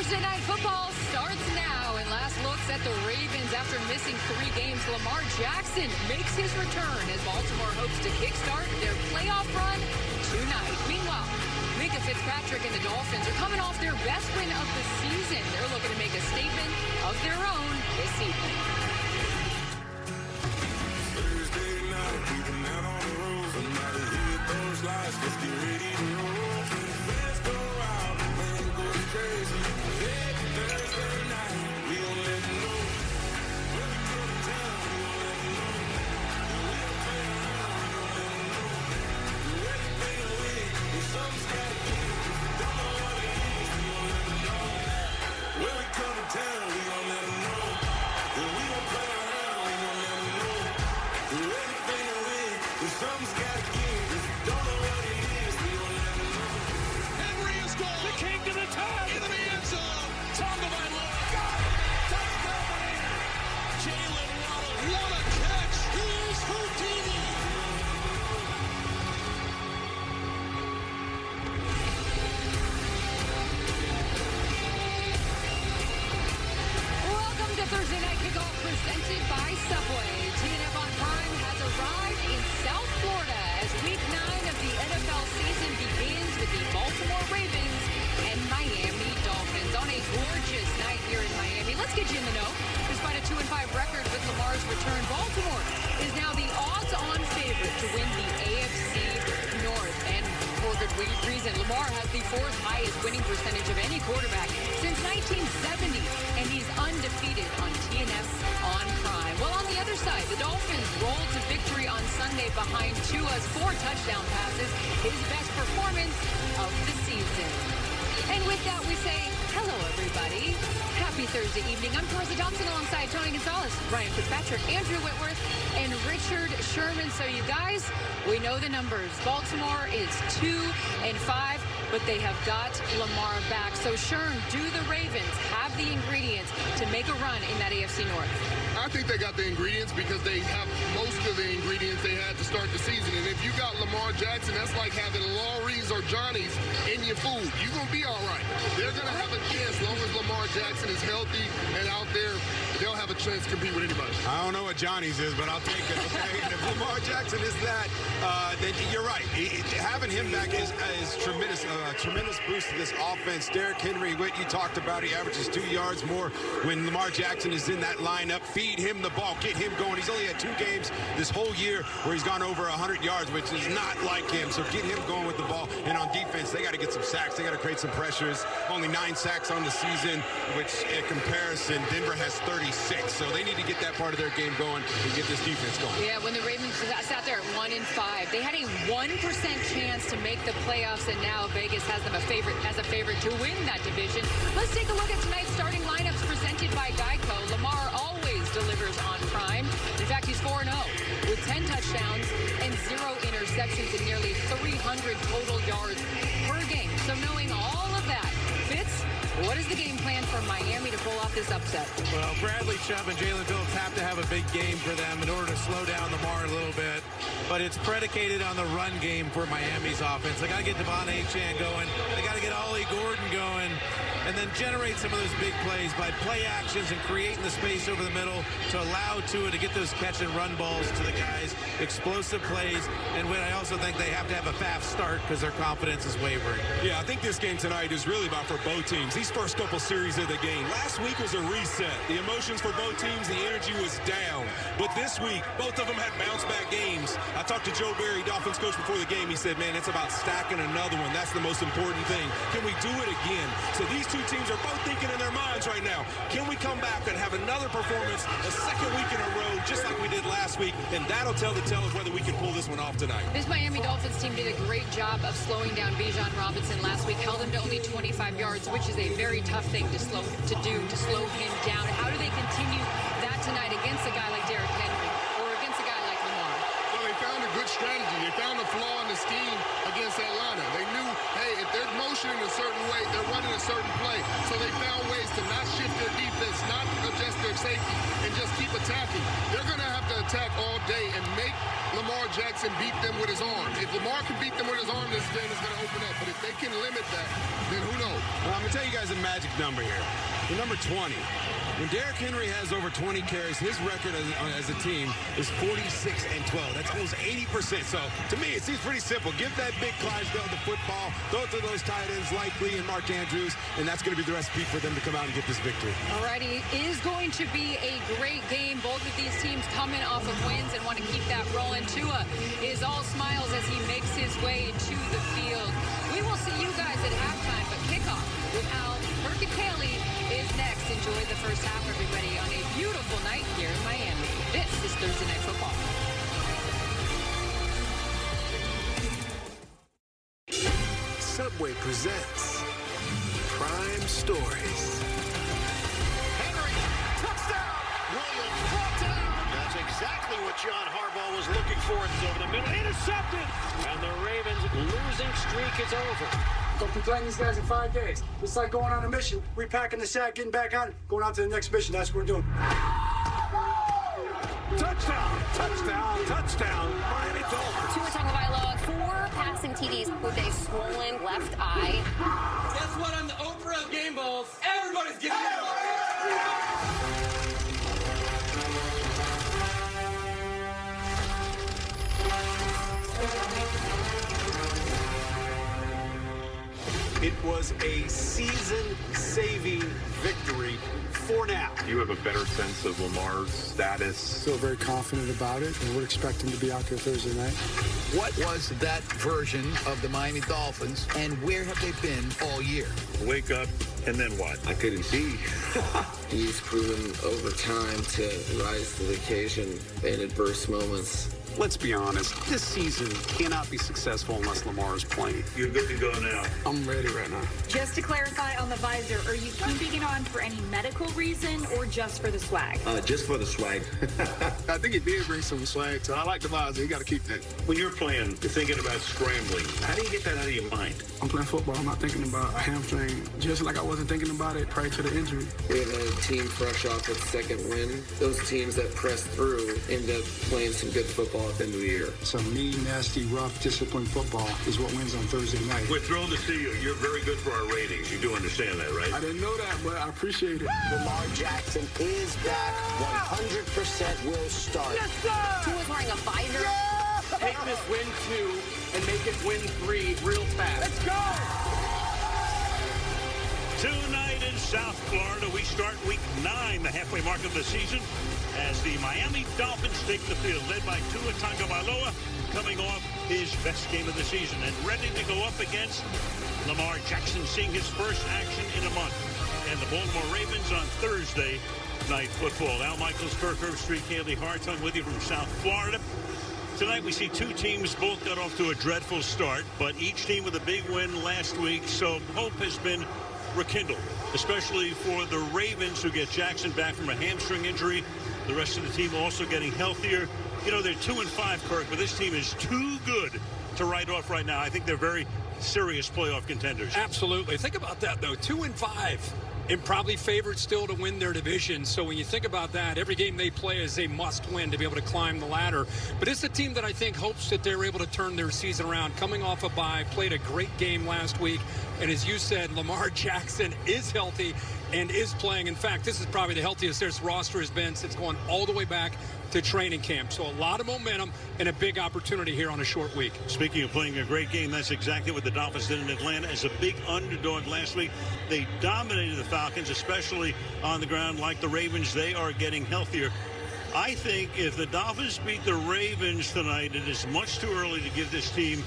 Thursday Night Football starts now, and last looks at the Ravens after missing 3 games. Lamar Jackson makes his return as Baltimore hopes to kickstart their playoff run tonight. Meanwhile, Minka Fitzpatrick and the Dolphins are coming off their best win of the season. They're looking to make a statement of their own this evening. Thursday night, we've been out on the road. Somebody hit those lights, let's get ready to roll. Let's go out, the man goes crazy. Every Thursday night, we gon' let them know. When we come to town, we gon' let them know. We don't play around, we gon' let them know. Do everything to win, if something's gotta give. Don't know what it is, we gon' let them know. When we come to town, we gon' let them know. If we don't play around, we gon' let them know. Do everything to win, if something's gotta give. If you don't know what it is, we gon' let them know. Henry is gone. The king to the top. Into the end zone. Tonga by Love. Got it. Touchdown. Jalen Waddle. What a catch. Here's Houdini. Welcome to Thursday Night Kickoff presented by Subway. TNF on Prime has arrived in South Florida as Week 9 of the NFL season begins with the Baltimore Ravens and Miami Dolphins on a gorgeous night here in Miami. Let's get you in the know. Despite a 2-5 record with Lamar's return, Baltimore is now the odds-on favorite to win the AFC North. And for good reason, Lamar has the 4th highest winning percentage of any quarterback since 1970, and he's undefeated on TNF on Prime. Well, on the other side, the Dolphins rolled to victory on Sunday behind Tua's 4 touchdown passes, his best performance of the season. And with that, we say, hello, everybody. Happy Thursday evening. I'm Carissa Thompson alongside Tony Gonzalez, Ryan Fitzpatrick, Andrew Whitworth, and Richard Sherman. So you guys, we know the numbers. Baltimore is 2-5, but they have got Lamar back. So, Sherm, do the Ravens have the ingredients to make a run in that AFC North? I think they got the ingredients because they have most of the ingredients they had to start the season. And if you got Lamar Jackson, that's like having Lawry's or Johnny's in your food. You're going to be all right. They're going to have a chance as long as Lamar Jackson is healthy and out there. They'll have a chance to compete with anybody. I don't know what Johnny's is, but I'll take it, okay? And if Lamar Jackson is that, then you're right. Having him back is tremendous, tremendous boost to this offense. Derrick Henry, what you talked about, he averages 2 yards more when Lamar Jackson is in that lineup. Feed him the ball, get him going. He's only had 2 games this whole year where he's gone over 100 yards, which is not like him. So get him going with the ball. And on defense, they got to get some sacks. They got to create some pressures. Only 9 sacks on the season, which in comparison, Denver has 36. So they need to get that part of their game going and get this defense going. Yeah, when the Ravens sat there at 1-5, they had a 1% chance to make the playoffs, and now Vegas has them as a favorite to win that division. Let's take a look at tonight's starting lineups presented by Geico. Lamar always delivers on Prime. In fact, he's 4-0 with 10 touchdowns and 0 interceptions and nearly 300 total yards per game. So knowing all of that, Fitz, what is the game plan for Miami to pull off this upset? Well, Bradley Chubb and Jalen Phillips have to have a big game for them in order to slow down Lamar a little bit. But it's predicated on the run game for Miami's offense. They got to get Devon Achane going. They got to get Ollie Gordon going. And then generate some of those big plays by play actions and creating the space over the middle to allow Tua to get those catch and run balls to the guys. Explosive plays. And when I also think they have to have a fast start because their confidence is wavering. Yeah, I think this game tonight is really about for both teams. These first couple series of the game. Last week was a reset. The emotions for both teams, the energy was down. But this week, both of them had bounce-back games. I talked to Joe Barry, Dolphins coach, before the game. He said, man, it's about stacking another one. That's the most important thing. Can we do it again? So these two teams are both thinking in their minds right now, can we come back and have another performance a second week in a row, just like we did last week? And that'll tell the tale of whether we can pull this one off tonight. This Miami Dolphins team did a great job of slowing down Bijan Robinson last week, held him to only 25 yards, which is a very tough thing to slow him down. How do they continue that tonight against a guy like Derrick Henry or against a guy like Lamar? Well, they found a good strategy. They found a flaw in the scheme against Atlanta. They knew, hey, if they're motioning a certain way, they're running a certain play. So they found ways to not shift their defense, not adjust their safety, and just keep attacking. They're going to have to attack all day and make Lamar Jackson beat them with his arm. If Lamar can beat them with his arm, this game is going to open up. But if they can limit that, then who knows? Well, I'm going to tell you guys has a magic number here. The number 20. When Derrick Henry has over 20 carries, his record as a team is 46-12. That's almost 80%. So, to me, it seems pretty simple. Give that big Clydesdale the football, throw it to those tight ends, Likely and Mark Andrews, and that's going to be the recipe for them to come out and get this victory. Alrighty, is going to be a great game. Both of these teams coming off of wins and want to keep that rolling. Tua is all smiles as he makes his way to the field. We will see you guys at halftime, but kickoff with Al Perkins-Haley is next. Enjoy the first half, everybody, on a beautiful night here in Miami. This is Thursday Night Football. Subway presents Prime Stories. Henry, touchdown! Williams brought down. That's exactly what John Harbaugh was looking for. It's over the middle, intercepted. And the Ravens' losing streak is over. Don't be playing these guys in 5 days. It's like going on a mission. Repacking the sack, getting back on, going on to the next mission. That's what we're doing. Touchdown, touchdown, touchdown, Miami Dolphins. Tua Tagovailoa, 4 passing TDs with a swollen left eye. Guess what? On the Oprah of game balls, everybody's giving it It was a season-saving victory for now. You have a better sense of Lamar's status. Feel very confident about it, and we're expecting to be out there Thursday night. What was that version of the Miami Dolphins, and where have they been all year? Wake up, and then what? I couldn't see. He's proven over time to rise to the occasion in adverse moments. Let's be honest, this season cannot be successful unless Lamar is playing. You're good to go now. I'm ready right now. Just to clarify on the visor, are you keeping it on for any medical reason or just for the swag? Just for the swag. I think he did bring some swag, so I like the visor. You got to keep that. When you're playing, you're thinking about scrambling. How do you get that out of your mind? I'm playing football. I'm not thinking about a hamstring, just like I wasn't thinking about it prior to the injury. We have a team fresh off its second win. Those teams that press through end up playing some good football at the end of the year. Some mean, nasty, rough, disciplined football is what wins on Thursday night. We're thrilled to see you. You're very good for our ratings. You do understand that, right? I didn't know that, but I appreciate it. Lamar Jackson is back. 100% will start. Yes, sir! Tua's wearing a visor. up. Take this win 2 and make it win 3 real fast. Let's go! Tonight in South Florida, we start week 9, the halfway mark of the season, as the Miami Dolphins take the field, led by Tua Tagovailoa, coming off his best game of the season and ready to go up against Lamar Jackson, seeing his first action in a month. And the Baltimore Ravens on Thursday Night Football. Al Michaels, Kirk Herbstreit, Kaylee Hartung with you from South Florida. Tonight we see 2 teams, both got off to a dreadful start, but each team with a big win last week, so hope has been rekindled, especially for the Ravens, who get Jackson back from a hamstring injury. The rest of the team also getting healthier. You know, they're 2-5, Kirk, but this team is too good to write off right now. I think they're very serious playoff contenders. Absolutely. Think about that, though. 2-5. And probably favored still to win their division. So when you think about that, every game they play is a must-win to be able to climb the ladder. But it's a team that I think hopes that they're able to turn their season around. Coming off a bye, played a great game last week. And as you said, Lamar Jackson is healthy and is playing. In fact, this is probably the healthiest this roster has been since going all the way back to training camp. So a lot of momentum and a big opportunity here on a short week. Speaking of playing a great game, that's exactly what the Dolphins did in Atlanta as a big underdog last week. They dominated the Falcons, especially on the ground like the Ravens. They are getting healthier. I think if the Dolphins beat the Ravens tonight, it is much too early to give this team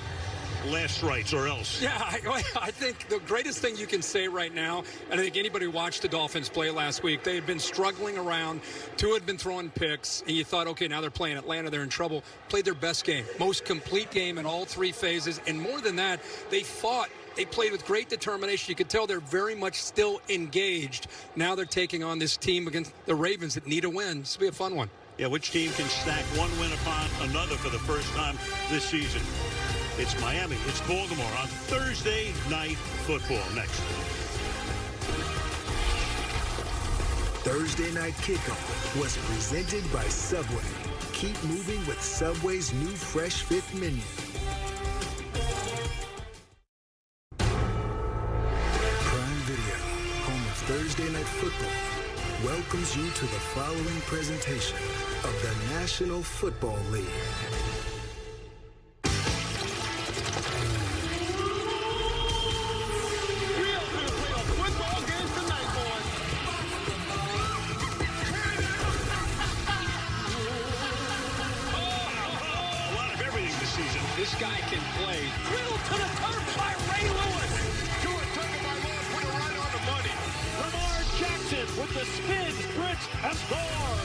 last rites or else. Yeah, I think the greatest thing you can say right now, and I think anybody who watched the Dolphins play last week, they had been struggling around. Tua had been throwing picks, and you thought, okay, now they're playing Atlanta, they're in trouble. Played their best game, most complete game in all 3 phases, and more than that, they fought. They played with great determination. You could tell they're very much still engaged. Now they're taking on this team against the Ravens that need a win. This will be a fun one. Yeah, which team can stack one win upon another for the first time this season? It's Miami. It's Baltimore on Thursday Night Football. Next. Thursday Night Kickoff was presented by Subway. Keep moving with Subway's new Fresh Fit menu. Prime Video. Thursday Night Football welcomes you to the following presentation of the National Football League. This guy can play. Drilled to the turf by Ray Lewis. Tua Tagovailoa put it right on the money. Lamar Jackson with the spin, sprint, and score.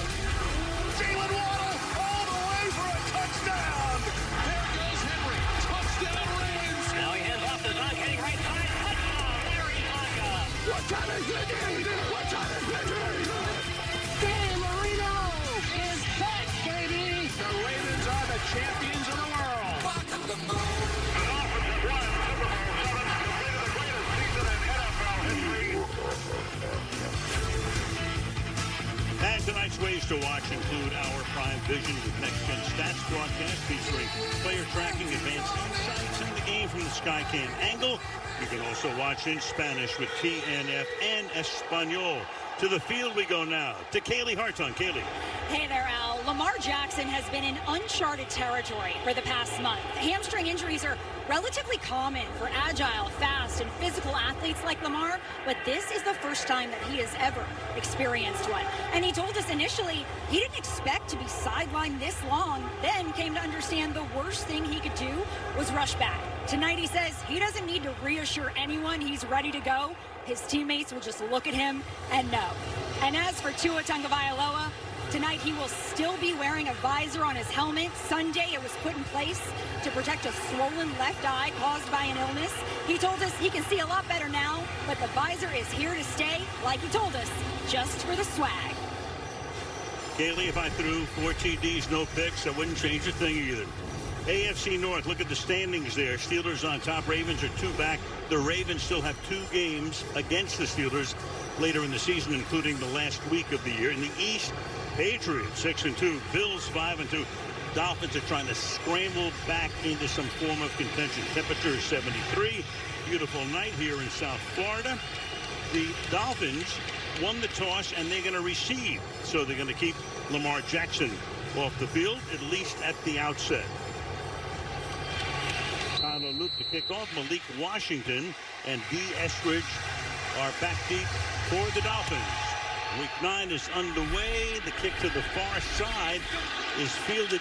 Jalen Waddle all the way for a touchdown. There goes Henry. Touchdown Ravens. Now he hands off to Zonk, heading right side. Touchdown, Larry Zonka. What time is it? What time is it? Dan Marino is back, baby. The Ravens are the champions of the world. And tonight's ways to watch include our Prime Vision with next-gen stats broadcast featuring player tracking, advanced insights, and the game from the Skycam angle. You can also watch in Spanish with TNF and Espanol. To the field we go now. To Kaylee Hartung. Kaylee. Hey there, Al. Lamar Jackson has been in uncharted territory for the past month. Hamstring injuries are relatively common for agile, fast, and physical athletes like Lamar, but this is the first time that he has ever experienced one. And he told us initially he didn't expect to be sidelined this long, then came to understand the worst thing he could do was rush back. Tonight he says he doesn't need to reassure anyone he's ready to go. His teammates will just look at him and know. And as for Tua Tagovailoa, tonight he will still be wearing a visor on his helmet. Sunday it was put in place to protect a swollen left eye caused by an illness. He told us he can see a lot better now, but the visor is here to stay, like he told us, just for the swag. Kaylee, if I threw 4 TDs, no picks, I wouldn't change a thing either. AFC North, look at the standings there. Steelers on top, Ravens are 2 back. The Ravens still have 2 games against the Steelers later in the season, including the last week of the year. In the East, Patriots 6-2, Bills 5-2. Dolphins are trying to scramble back into some form of contention. Temperature is 73. Beautiful night here in South Florida. The Dolphins won the toss and they're going to receive. So they're going to keep Lamar Jackson off the field, at least at the outset. Tyler Luke to kick off. Malik Washington and D. Estridge are back deep for the Dolphins. Week 9 is underway. The kick to the far side is fielded